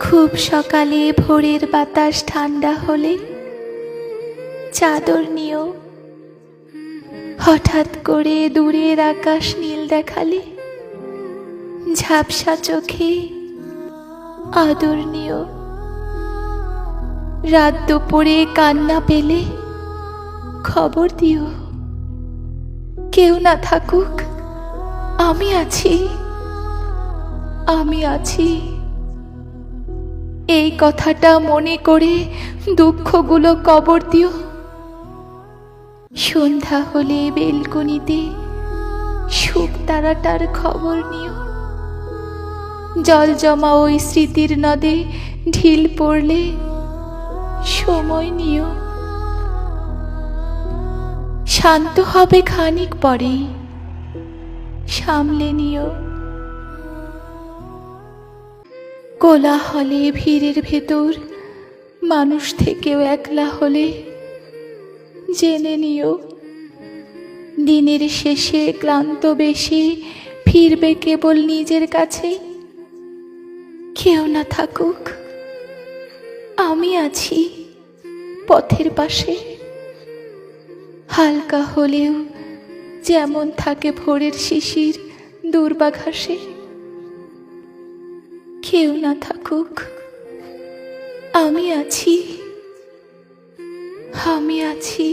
খুব সকালে ভোরের বাতাস ঠান্ডা হলে চাদর নিও। হঠাৎ করে দূরের আকাশ নীল দেখালে ঝাপসা চোখে আদর নিও। রাত দুপুরে কান্না পেলে খবর দিও। কেউ না থাকুক, আমি আছি, আমি আছি। এই কথাটা মনে করে দুঃখগুলো কবর দিও। সন্ধ্যা হলে বেলকনিতে শুকতারাটার খবর নিও। জল জমা ওই স্মৃতির নদে ঢিল পড়লে সময় নিও। শান্ত হবে খানিক পরেই, সামলে নিও। কোলাহলে ভিড়ের ভেতর মানুষ থেকেও একলা হলে জেনে নিও, দিনের শেষে ক্লান্ত বেশে ফিরবে কেবল নিজের কাছে। কেউ না থাকুক, আমি আছি পথের পাশে। হালকা হলেও যেমন থাকে ভোরের শিশির দূর্বাঘাসে। কেউ না থাকুক, আমি আছি, আমি আছি।